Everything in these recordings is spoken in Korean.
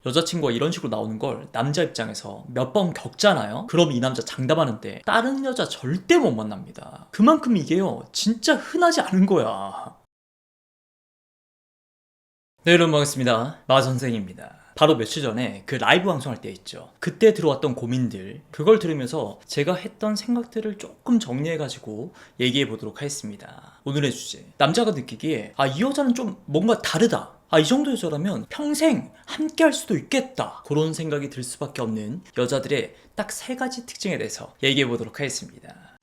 여자친구가 이런 식으로 나오는 걸 남자 입장에서 몇 번 겪잖아요? 그럼 이 남자 장담하는데 다른 여자 절대 못 만납니다. 그만큼 이게요 진짜 흔하지 않은 거야. 네, 여러분 반갑습니다. 마선생입니다. 바로 며칠 전에 그 라이브 방송할 때 있죠. 그때 들어왔던 고민들, 그걸 들으면서 제가 했던 생각들을 조금 정리해가지고 얘기해 보도록 하겠습니다. 오늘의 주제, 남자가 느끼기에 이 여자는 좀 뭔가 다르다, 이 정도 여자라면 평생 함께 할 수도 있겠다, 그런 생각이 들 수밖에 없는 여자들의 딱 3가지 특징에 대해서 얘기해 보도록 하겠습니다.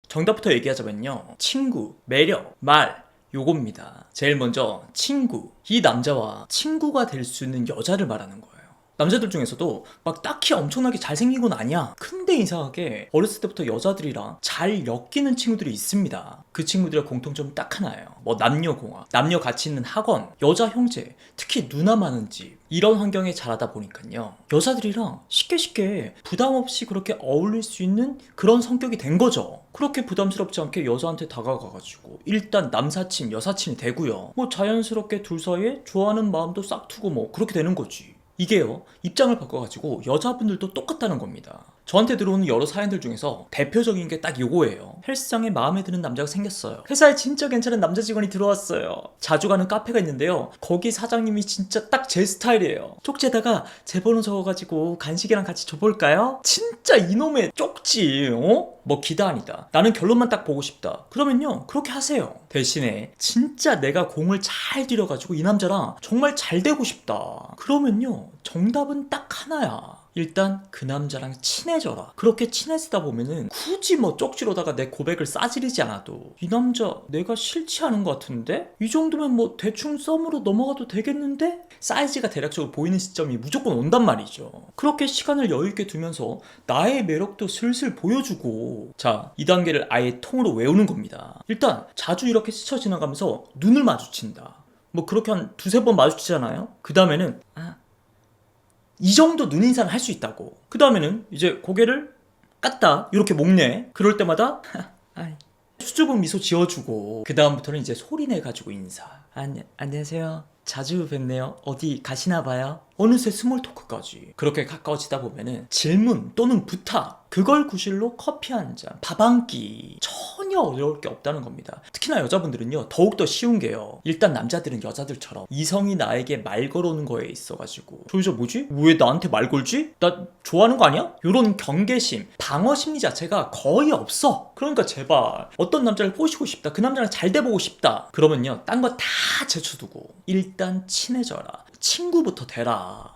정답부터 얘기하자면요, 친구, 매력, 말, 요겁니다. 제일 먼저 친구. 이 남자와 친구가 될 수 있는 여자를 말하는 거예요. 남자들 중에서도 막 딱히 엄청나게 잘생긴 건 아니야. 근데 이상하게 어렸을 때부터 여자들이랑 잘 엮이는 친구들이 있습니다. 그 친구들의 공통점은 딱 하나예요. 뭐 남녀공학, 남녀 같이 있는 학원, 여자 형제, 특히 누나 많은 집, 이런 환경에 자라다 보니까요, 여자들이랑 쉽게 부담 없이 그렇게 어울릴 수 있는 그런 성격이 된 거죠. 그렇게 부담스럽지 않게 여자한테 다가가가지고 일단 남사친, 여사친이 되고요, 뭐 자연스럽게 둘 사이에 좋아하는 마음도 싹트고 뭐 그렇게 되는 거지. 이게요, 입장을 바꿔가지고 여자분들도 똑같다는 겁니다. 저한테 들어오는 여러 사연들 중에서 대표적인 게 딱 요거예요. 헬스장에 마음에 드는 남자가 생겼어요. 회사에 진짜 괜찮은 남자 직원이 들어왔어요. 자주 가는 카페가 있는데요, 거기 사장님이 진짜 딱 제 스타일이에요. 쪽지에다가 제 번호 적어가지고 간식이랑 같이 줘볼까요? 진짜 이놈의 쪽지, 뭐 기다 아니다, 나는 결론만 딱 보고 싶다, 그러면요 그렇게 하세요. 대신에 진짜 내가 공을 잘 들여가지고 이 남자랑 정말 잘 되고 싶다, 그러면요 정답은 딱 하나야. 일단 그 남자랑 친해져라. 그렇게 친해지다 보면은 굳이 뭐 쪽지로다가 내 고백을 싸지르지 않아도, 이 남자 내가 싫지 않은 것 같은데? 이 정도면 뭐 대충 썸으로 넘어가도 되겠는데? 사이즈가 대략적으로 보이는 시점이 무조건 온단 말이죠. 그렇게 시간을 여유있게 두면서 나의 매력도 슬슬 보여주고, 자, 이 단계를 아예 통으로 외우는 겁니다. 일단 자주 이렇게 스쳐 지나가면서 눈을 마주친다. 뭐 그렇게 한 2-3번 마주치잖아요? 그 다음에는 이 정도 눈인사는 할 수 있다고. 그 다음에는 이제 고개를 깠다, 이렇게 목내. 그럴 때마다 수줍은 미소 지어주고, 그 다음부터는 이제 소리내가지고 인사. 안녕하세요, 자주 뵙네요, 어디 가시나봐요. 어느새 스몰 토크까지. 그렇게 가까워지다 보면은 질문 또는 부탁, 그걸 구실로 커피 한 잔, 밥 한 끼, 전혀 어려울 게 없다는 겁니다. 특히나 여자분들은요 더욱더 쉬운 게요, 일단 남자들은 여자들처럼 이성이 나에게 말 걸어오는 거에 있어가지고 저 여자 뭐지? 왜 나한테 말 걸지? 나 좋아하는 거 아니야? 이런 경계심, 방어 심리 자체가 거의 없어. 그러니까 제발 어떤 남자를 꼬시고 싶다, 그 남자랑 잘 돼보고 싶다, 그러면요 딴 거 다 제쳐두고 일단 친해져라. 친구부터 되라.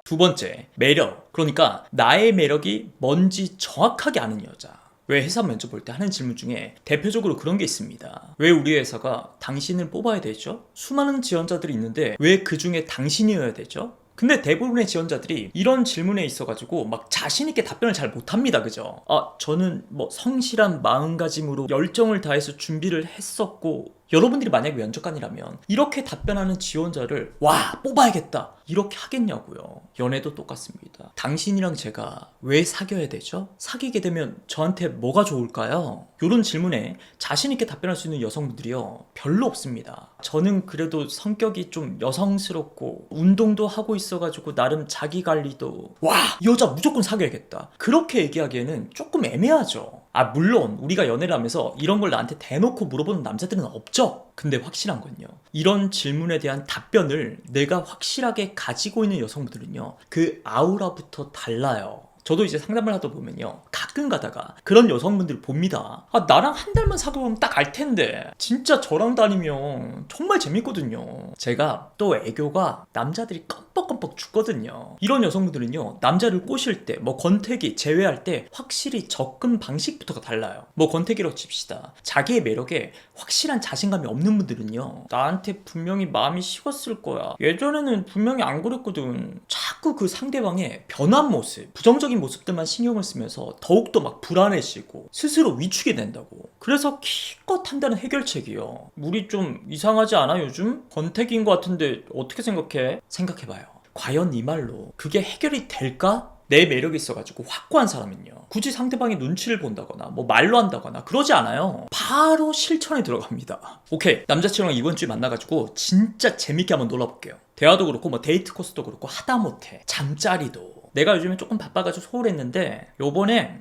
두 번째, 매력. 그러니까 나의 매력이 뭔지 정확하게 아는 여자. 왜 회사 면접 볼 때 하는 질문 중에 대표적으로 그런 게 있습니다. 왜 우리 회사가 당신을 뽑아야 되죠? 수많은 지원자들이 있는데 왜 그 중에 당신이어야 되죠? 근데 대부분의 지원자들이 이런 질문에 있어가지고 막 자신있게 답변을 잘 못합니다. 그죠? 저는 뭐 성실한 마음가짐으로 열정을 다해서 준비를 했었고. 여러분들이 만약에 면접관이라면 이렇게 답변하는 지원자를 와, 뽑아야겠다, 이렇게 하겠냐고요. 연애도 똑같습니다. 당신이랑 제가 왜 사귀어야 되죠? 사귀게 되면 저한테 뭐가 좋을까요? 이런 질문에 자신있게 답변할 수 있는 여성분들이요 별로 없습니다. 저는 그래도 성격이 좀 여성스럽고 운동도 하고 있어가지고 나름 자기관리도, 와, 이 여자 무조건 사귀어야겠다, 그렇게 얘기하기에는 조금 애매하죠. 물론 우리가 연애를 하면서 이런 걸 나한테 대놓고 물어보는 남자들은 없죠. 근데 확실한 건요, 이런 질문에 대한 답변을 내가 확실하게 가지고 있는 여성분들은요 그 아우라부터 달라요. 저도 이제 상담을 하다 보면요 가끔 가다가 그런 여성분들 봅니다. 나랑 한 달만 사귀어보면 딱 알 텐데 진짜 저랑 다니면 정말 재밌거든요. 제가 또 애교가 남자들이 껌뻑껌뻑 죽거든요. 이런 여성분들은요 남자를 꼬실 때, 뭐 권태기 제외할 때 확실히 접근 방식부터가 달라요. 뭐 권태기로 칩시다. 자기의 매력에 확실한 자신감이 없는 분들은요 나한테 분명히 마음이 식었을 거야, 예전에는 분명히 안 그랬거든, 자꾸 그 상대방의 변한 모습, 부정적인 모습들만 신경을 쓰면서 더욱더 막 불안해지고 스스로 위축이 된다고. 그래서 기껏 한다는 해결책이요, 우리 좀 이상하지 않아? 요즘 권태기인 것 같은데 어떻게 생각해? 생각해봐요. 과연 이 말로 그게 해결이 될까? 내 매력이 있어가지고 확고한 사람은요, 굳이 상대방의 눈치를 본다거나 뭐 말로 한다거나 그러지 않아요. 바로 실천에 들어갑니다. 오케이, 남자친구랑 이번 주에 만나가지고 진짜 재밌게 한번 놀아볼게요. 대화도 그렇고 뭐 데이트 코스도 그렇고 하다못해 잠자리도. 내가 요즘에 조금 바빠가지고 소홀했는데 요번에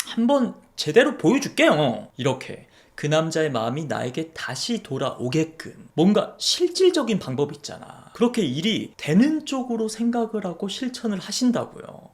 한번 제대로 보여줄게요. 이렇게 그 남자의 마음이 나에게 다시 돌아오게끔 뭔가 실질적인 방법이 있잖아. 그렇게 일이 되는 쪽으로 생각을 하고 실천을 하신다고요.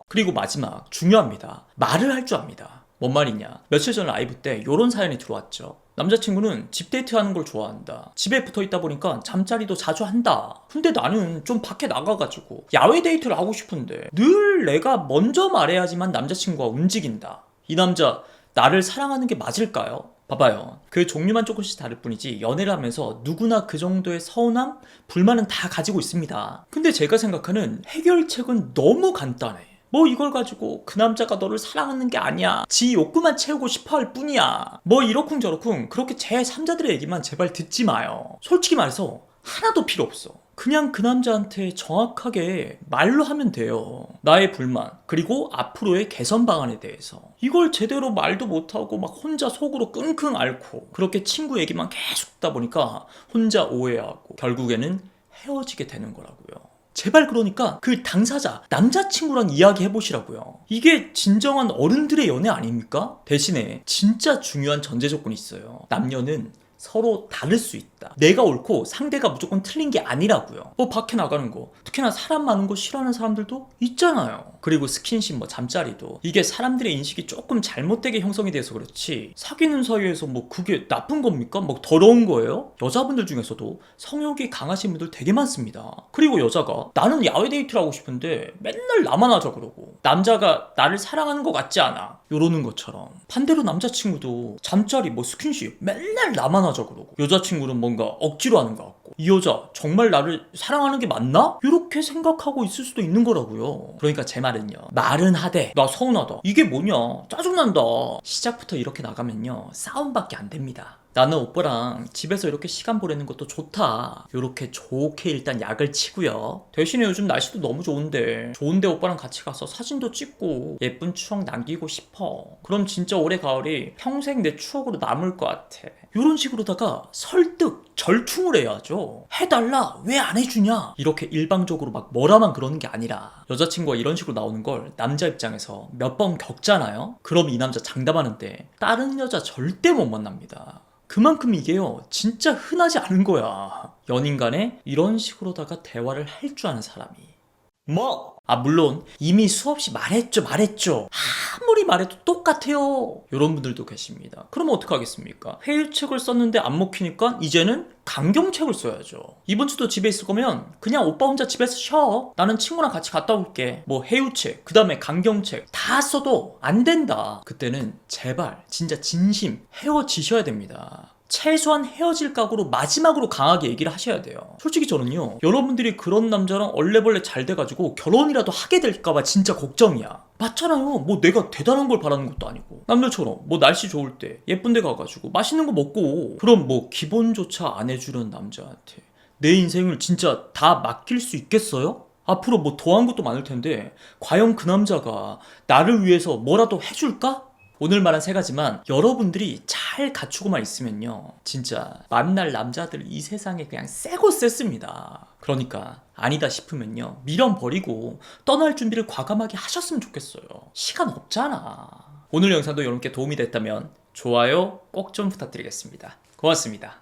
그리고 마지막 중요합니다. 말을 할 줄 압니다. 뭔 말이냐, 며칠 전 라이브 때 요런 사연이 들어왔죠. 남자친구는 집 데이트하는 걸 좋아한다. 집에 붙어있다 보니까 잠자리도 자주 한다. 근데 나는 좀 밖에 나가가지고 야외 데이트를 하고 싶은데 늘 내가 먼저 말해야지만 남자친구가 움직인다. 이 남자 나를 사랑하는 게 맞을까요? 봐봐요. 그 종류만 조금씩 다를 뿐이지 연애를 하면서 누구나 그 정도의 서운함, 불만은 다 가지고 있습니다. 근데 제가 생각하는 해결책은 너무 간단해. 뭐 이걸 가지고 그 남자가 너를 사랑하는 게 아니야, 지 욕구만 채우고 싶어 할 뿐이야, 뭐 이러쿵저러쿵 그렇게 제3자들의 얘기만 제발 듣지 마요. 솔직히 말해서 하나도 필요 없어. 그냥 그 남자한테 정확하게 말로 하면 돼요. 나의 불만, 그리고 앞으로의 개선 방안에 대해서. 이걸 제대로 말도 못하고 막 혼자 속으로 끙끙 앓고 그렇게 친구 얘기만 계속 듣다 보니까 혼자 오해하고 결국에는 헤어지게 되는 거라고요. 제발 그러니까 그 당사자, 남자친구랑 이야기해보시라고요. 이게 진정한 어른들의 연애 아닙니까? 대신에 진짜 중요한 전제 조건이 있어요. 남녀는 서로 다를 수 있다. 내가 옳고 상대가 무조건 틀린 게 아니라고요. 뭐 밖에 나가는 거, 특히나 사람 많은 거 싫어하는 사람들도 있잖아요. 그리고 스킨십, 뭐 잠자리도 이게 사람들의 인식이 조금 잘못되게 형성이 돼서 그렇지 사귀는 사이에서 뭐 그게 나쁜 겁니까? 뭐 더러운 거예요? 여자분들 중에서도 성욕이 강하신 분들 되게 많습니다. 그리고 여자가 나는 야외 데이트를 하고 싶은데 맨날 나만 하자 그러고 남자가 나를 사랑하는 것 같지 않아, 요러는 것처럼 반대로 남자친구도 잠자리, 뭐 스킨십 맨날 나만 하자 그러고 여자친구는 뭔가 억지로 하는 것 같고 이 여자 정말 나를 사랑하는 게 맞나? 이렇게 생각하고 있을 수도 있는 거라고요. 그러니까 제 말은요, 말은 하되 나 서운하다, 이게 뭐냐, 짜증난다, 시작부터 이렇게 나가면요 싸움밖에 안 됩니다. 나는 오빠랑 집에서 이렇게 시간 보내는 것도 좋다, 이렇게 좋게 일단 약을 치고요. 대신에 요즘 날씨도 너무 좋은데 오빠랑 같이 가서 사진도 찍고 예쁜 추억 남기고 싶어. 그럼 진짜 올해 가을이 평생 내 추억으로 남을 것 같아. 이런 식으로다가 설득, 절충을 해야죠. 해달라, 왜 안 해주냐, 이렇게 일방적으로 막 뭐라만 그러는 게 아니라. 여자친구가 이런 식으로 나오는 걸 남자 입장에서 몇 번 겪잖아요. 그럼 이 남자 장담하는데 다른 여자 절대 못 만납니다. 그만큼 이게요 진짜 흔하지 않은 거야. 연인 간에 이런 식으로다가 대화를 할 줄 아는 사람이. 물론 이미 수없이 말했죠. 아무리 말해도 똑같아요. 이런 분들도 계십니다. 그럼 어떡하겠습니까? 회유책을 썼는데 안 먹히니까 이제는 강경책을 써야죠. 이번 주도 집에 있을 거면 그냥 오빠 혼자 집에서 쉬어, 나는 친구랑 같이 갔다 올게. 뭐 해유책, 그 다음에 강경책 다 써도 안 된다. 그때는 제발 진짜 진심 헤어지셔야 됩니다. 최소한 헤어질 각오로 마지막으로 강하게 얘기를 하셔야 돼요. 솔직히 저는요, 여러분들이 그런 남자랑 얼레벌레 잘 돼가지고 결혼이라도 하게 될까봐 진짜 걱정이야. 맞잖아요. 뭐 내가 대단한 걸 바라는 것도 아니고 남들처럼 뭐 날씨 좋을 때 예쁜 데 가가지고 맛있는 거 먹고, 그럼 뭐 기본조차 안 해주는 남자한테 내 인생을 진짜 다 맡길 수 있겠어요? 앞으로 뭐 더한 것도 많을 텐데 과연 그 남자가 나를 위해서 뭐라도 해줄까? 오늘 말한 세 가지만 여러분들이 잘 갖추고만 있으면요 진짜 만날 남자들 이 세상에 그냥 쎄고 쎄습니다. 그러니까 아니다 싶으면요 밀어버리고 떠날 준비를 과감하게 하셨으면 좋겠어요. 시간 없잖아. 오늘 영상도 여러분께 도움이 됐다면 좋아요 꼭 좀 부탁드리겠습니다. 고맙습니다.